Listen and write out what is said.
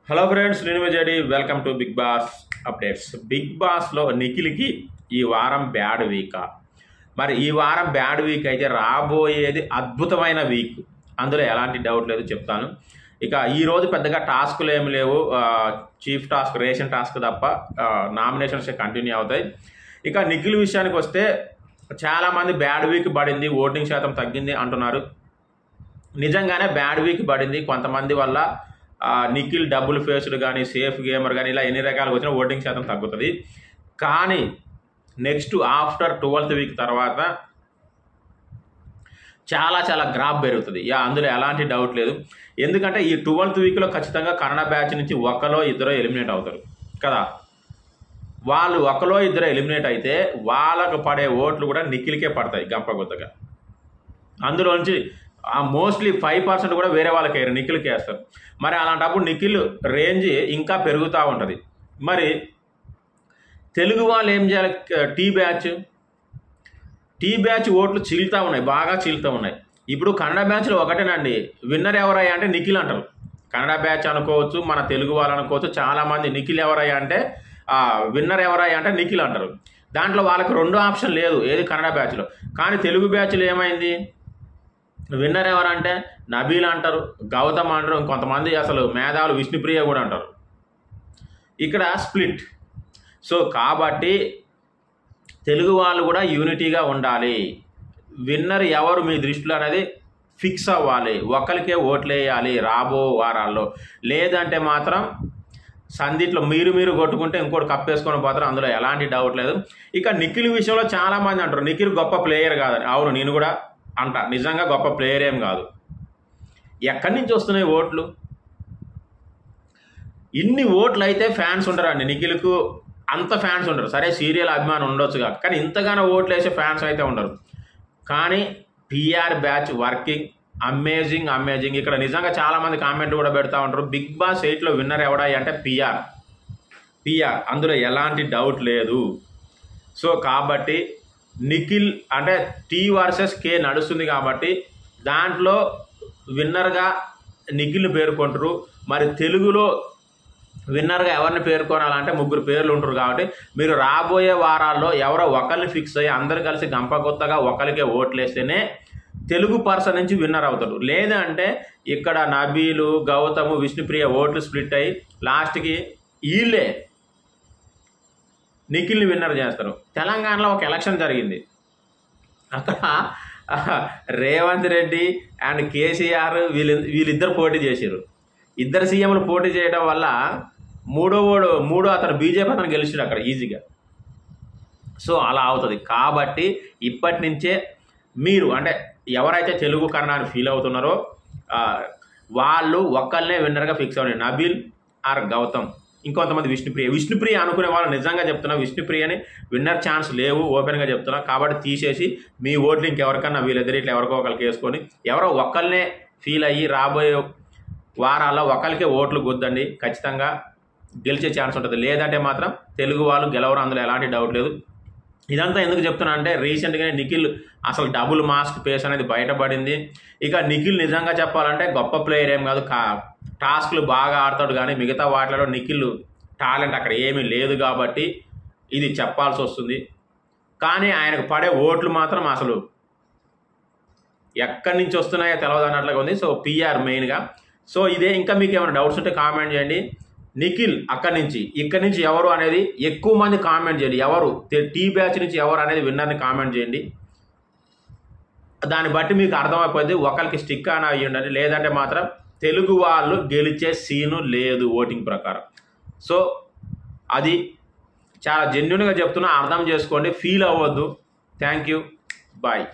Hello friends, నేను Vijay. Welcome to big boss updates. Big బాస్లో నిఖిల్కి ఈ వారం బ్యాడ్ వీకా? మరి ఈ వారం బ్యాడ్ వీక్ అయితే రాబోయేది అద్భుతమైన వీక్, అందులో ఎలాంటి డౌట్ లేదు, చెప్తాను. ఇక ఈరోజు పెద్దగా టాస్కులు ఏమి లేవు, చీఫ్ టాస్క్, రేషన్ టాస్క్ తప్ప నామినేషన్స్ కంటిన్యూ అవుతాయి. ఇక నిఖిల్ విషయానికి వస్తే చాలామంది బ్యాడ్ వీక్ పడింది, ఓటింగ్ శాతం తగ్గింది అంటున్నారు. నిజంగానే బ్యాడ్ వీక్ పడింది. కొంతమంది వల్ల నిఖిల్ డబుల్ ఫేస్డ్ కానీ, సేఫ్ గేమర్ కానీ, ఇలా ఎన్ని రకాలుగా వచ్చినా ఓటింగ్ శాతం తగ్గుతుంది. కానీ నెక్స్ట్ ఆఫ్టర్ 12th వీక్ తర్వాత చాలా గ్రాఫ్ పెరుగుతుంది. అందులో ఎలాంటి డౌట్ లేదు. ఎందుకంటే ఈ 12th వీక్లో ఖచ్చితంగా కన్నడ బ్యాచ్ నుంచి ఒకలో ఇద్దరో ఎలిమినేట్ అవుతారు కదా. వాళ్ళు ఒకలో ఇద్దరు ఎలిమినేట్ అయితే వాళ్ళకు పడే ఓట్లు కూడా నిఖిల్కే పడతాయి గంపగుత్తగా. అందులోంచి మోస్ట్లీ 5% కూడా వేరే వాళ్ళకి వేయరు, నిఖిల్కి వేస్తారు. మరి అలాంటప్పుడు నిఖిల్ రేంజ్ ఇంకా పెరుగుతూ ఉంటుంది. మరి తెలుగు వాళ్ళు ఏం చేయాలి? టీ బ్యాచ్ ఓట్లు చీలుతూ ఉన్నాయి, బాగా చీలుతూ ఉన్నాయి. ఇప్పుడు కన్నడ బ్యాచ్లో ఒకటేనండి, విన్నర్ ఎవరయ్యా అంటే నిఖిల్ అంటారు. కన్నడ బ్యాచ్ అనుకోవచ్చు, మన తెలుగు వాళ్ళు అనుకోవచ్చు. చాలామంది నిఖిల్ ఎవరయ్యా అంటే, విన్నర్ ఎవరయ్యా అంటే నిఖిల్ అంటారు. దాంట్లో వాళ్ళకి రెండో ఆప్షన్ లేదు, ఏది కన్నడ బ్యాచ్లో. కానీ తెలుగు బ్యాచ్లో ఏమైంది? విన్నర్ ఎవరంటే నబీల్ అంటారు, గౌతమ్ అంటారు, కొంతమంది అసలు మేధావులు విష్ణుప్రియ కూడా అంటారు. ఇక్కడ స్ప్లిట్. సో కాబట్టి తెలుగు వాళ్ళు కూడా యూనిటీగా ఉండాలి. విన్నర్ ఎవరు మీ దృష్టిలో అనేది ఫిక్స్ అవ్వాలి. ఒకరికే ఓట్లు వేయాలి రాబో వారాల్లో. లేదంటే మాత్రం సందిట్లో మీరు కొట్టుకుంటే ఇంకోటి కప్పేసుకొని పోతారు, అందులో ఎలాంటి డౌట్ లేదు. ఇక నిఖిల్ విషయంలో చాలామంది అంటారు నిఖిల్ గొప్ప ప్లేయర్ కాదని. అవును, నేను కూడా అంట, నిజంగా గొప్ప ప్లేయర్ ఏం కాదు. ఎక్కడి నుంచి వస్తున్నాయి ఓట్లు? ఇన్ని ఓట్లు అయితే ఫ్యాన్స్ ఉంటారండి. నిఖిల్కు అంత ఫ్యాన్స్ ఉండరు. సరే, సీరియల్ అభిమానం ఉండొచ్చు కాదు, కానీ ఇంతగానో ఓట్లు వేసే ఫ్యాన్స్ అయితే ఉండరు. కానీ పిఆర్ బ్యాచ్ వర్కింగ్ అమేజింగ్. ఇక్కడ నిజంగా చాలామంది కామెంట్లు కూడా పెడతా ఉంటారు, బిగ్ బాస్ 8లో విన్నర్ ఎవడా అంటే పిఆర్, అందులో ఎలాంటి డౌట్ లేదు. సో కాబట్టి నిఖిల్ అంటే టీ వర్సెస్ కే నడుస్తుంది కాబట్టి దాంట్లో విన్నర్గా నిఖిల్ని పేర్కొంటారు. మరి తెలుగులో విన్నర్గా ఎవరిని పేర్కొనాలంటే 3 పేర్లు ఉంటారు. కాబట్టి మీరు రాబోయే వారాల్లో ఎవరో ఒకరిని ఫిక్స్ అయ్యి అందరు కలిసి గంపకొత్తగా ఒకరికే ఓట్లు వేస్తేనే తెలుగు పర్సన్ నుంచి విన్నర్ అవుతాడు. లేదంటే ఇక్కడ నబీలు, గౌతము, విష్ణుప్రియ ఓట్లు స్ప్లిట్ అయ్యి లాస్ట్కి వీళ్ళే నిఖిల్ని విన్నర్ చేస్తారు. తెలంగాణలో ఒక ఎలక్షన్ జరిగింది. అక్కడ రేవంత్ రెడ్డి అండ్ కేసీఆర్ వీళ్ళిద్దరు పోటీ చేశారు. ఇద్దరు సీఎంలు పోటీ చేయడం వల్ల మూడో అతను బీజేపీ అతను గెలిచాడు అక్కడ ఈజీగా. సో అలా అవుతుంది. కాబట్టి ఇప్పటి నుంచే మీరు అంటే ఎవరైతే తెలుగు కన్నడాన్ని ఫీల్ అవుతున్నారో వాళ్ళు ఒక్కళ్ళనే విన్నర్గా ఫిక్స్ అవ్వండి. నబీల్ ఆర్ గౌతమ్, ఇంకొంతమంది విష్ణుప్రియ అనుకునే వాళ్ళు నిజంగా చెప్తున్నా, విష్ణుప్రియని విన్నర్ ఛాన్స్ లేవు, ఓపెన్గా చెప్తున్నా. కాబట్టి తీసేసి మీ ఓట్లు ఇంకెవరికన్నా వీళ్ళిద్దరు ఇట్లా ఎవరికో ఒకరికి వేసుకొని ఎవరో ఒక్కళ్ళనే ఫీల్ అయ్యి రాబోయే వారాల్లో ఒకరికే ఓట్లు గుద్దండి. ఖచ్చితంగా గెలిచే ఛాన్స్ ఉంటుంది. లేదంటే మాత్రం తెలుగు వాళ్ళు గెలవరు, అందులో ఎలాంటి డౌట్ లేదు. ఇదంతా ఎందుకు చెప్తున్నా అంటే రీసెంట్గానే నిఖిల్ అసలు డబుల్ మాస్క్ ఫేస్ అనేది బయటపడింది. ఇక నిఖిల్ నిజంగా చెప్పాలంటే గొప్ప ప్లేయర్ ఏం కాదు, టాస్క్లు బాగా ఆడతాడు. కానీ మిగతా వాటిలో నిఖిల్ టాలెంట్ అక్కడ ఏమీ లేదు కాబట్టి ఇది చెప్పాల్సి వస్తుంది. కానీ ఆయనకు పడే ఓట్లు మాత్రం అసలు ఎక్కడి నుంచి వస్తున్నాయో తెలియదు అన్నట్లుగా ఉంది. సో పిఆర్ మెయిన్గా. సో ఇదే. ఇంకా మీకు ఏమైనా డౌట్స్ ఉంటే కామెంట్ చేయండి. నిఖిల్ ఇక్కడి నుంచి ఎవరు అనేది ఎక్కువ మంది కామెంట్ చేయండి. ఎవరు టీ బ్యాచ్ నుంచి ఎవరు అనేది విన్నర్ని కామెంట్ చేయండి. దాన్ని బట్టి మీకు అర్థమైపోద్ది ఒకరికి స్టిక్ అని అయ్యండి. లేదంటే మాత్రం తెలుగు వాళ్ళు గెలిచే సీను లేదు ఓటింగ్ ప్రకారం. సో అది చాలా జెన్యున్గా చెప్తున్నా, అర్థం చేసుకోండి, ఫీల్ అవ్వద్దు. Thank you, bye.